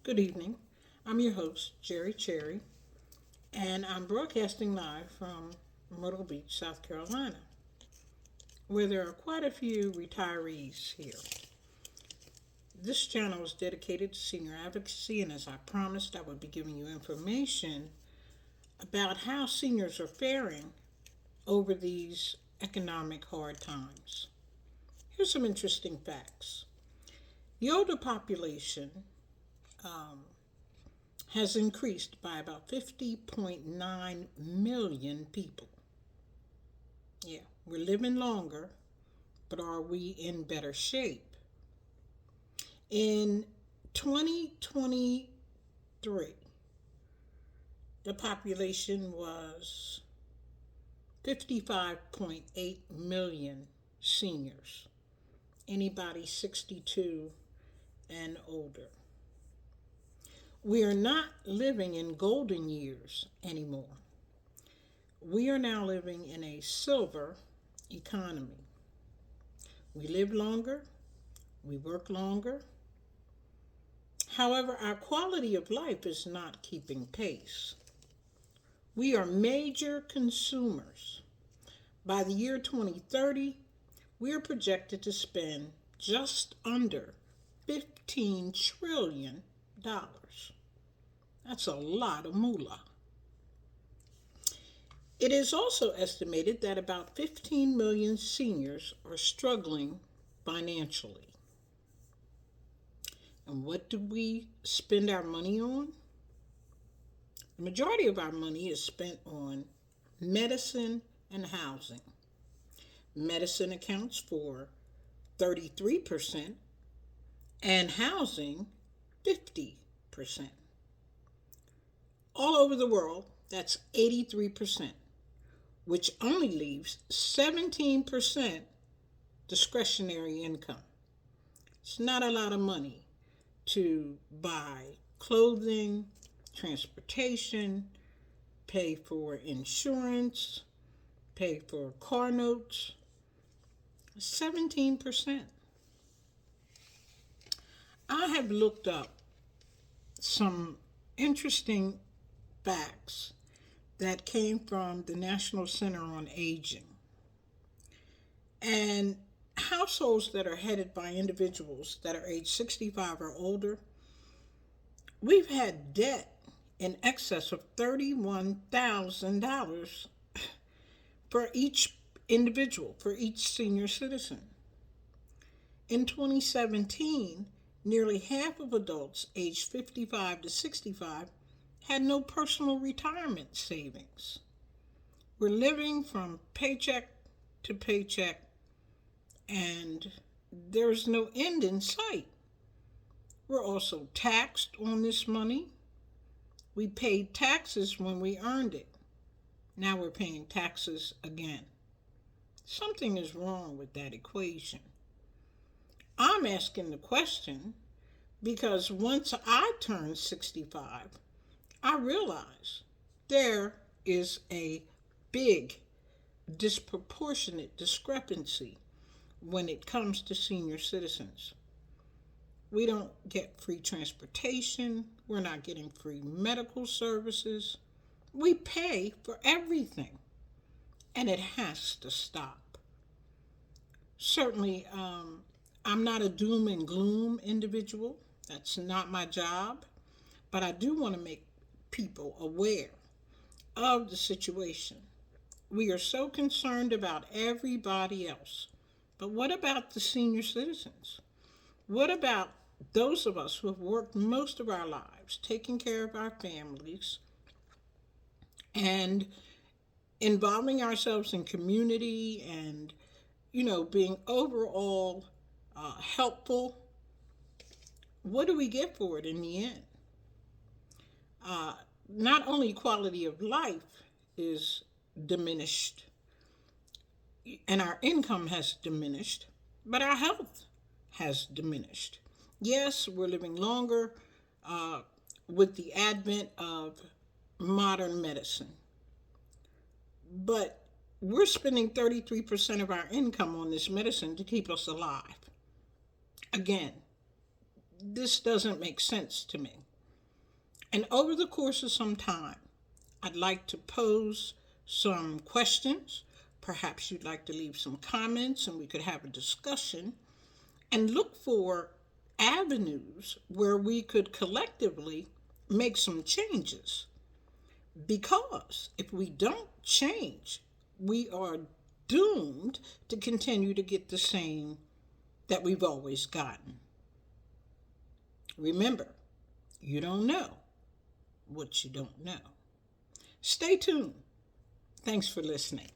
Good evening. I'm your host, Jerry Cherry, and I'm broadcasting live from Myrtle Beach, South Carolina, where there are quite a few retirees here. This channel is dedicated to senior advocacy, and as I promised, I would be giving you information about how seniors are faring over these economic hard times. Here's some interesting facts. The older population um, has increased by about 50.9 million people. Yeah, we're living longer, but are we in better shape? In 2023, the population was 55.8 million seniors. Anybody 62 and older. We are not living in golden years anymore. We are now living in a silver economy. We live longer, we work longer. However, our quality of life is not keeping pace. We are major consumers. By the year 2030, we are projected to spend just under $15 trillion. That's a lot of moolah. It is also estimated that about 15 million seniors are struggling financially. And what do we spend our money on? The majority of our money is spent on medicine and housing. Medicine accounts for 33% and housing 50%. All over the world, that's 83%, which only leaves 17% discretionary income. It's not a lot of money to buy clothing, transportation, pay for insurance, pay for car notes. 17%. I have looked up some interesting facts that came from the National Center on Aging. And households that are headed by individuals that are age 65 or older, we've had debt in excess of $31,000 for each individual, for each senior citizen. In 2017, nearly half of adults aged 55 to 65 had no personal retirement savings. We're living from paycheck to paycheck, and there's no end in sight. We're also taxed on this money. We paid taxes when we earned it. Now we're paying taxes again. Something is wrong with that equation. I'm asking the question because once I turned 65, I realized there is a big disproportionate discrepancy when it comes to senior citizens. We don't get free transportation. We're not getting free medical services. We pay for everything, and it has to stop. Certainly, I'm not a doom and gloom individual. That's not my job. But I do want to make people aware of the situation. We are so concerned about everybody else. But what about the senior citizens? What about those of us who have worked most of our lives, taking care of our families, and involving ourselves in community and, being overall helpful? What do we get for it in the end? Not only quality of life is diminished and our income has diminished, but our health has diminished. Yes, we're living longer with the advent of modern medicine, but we're spending 33% of our income on this medicine to keep us alive. Again, this doesn't make sense to me. And over the course of some time, I'd like to pose some questions. Perhaps you'd like to leave some comments and we could have a discussion and look for avenues where we could collectively make some changes. Because if we don't change, we are doomed to continue to get the same that we've always gotten. Remember, you don't know what you don't know. Stay tuned. Thanks for listening.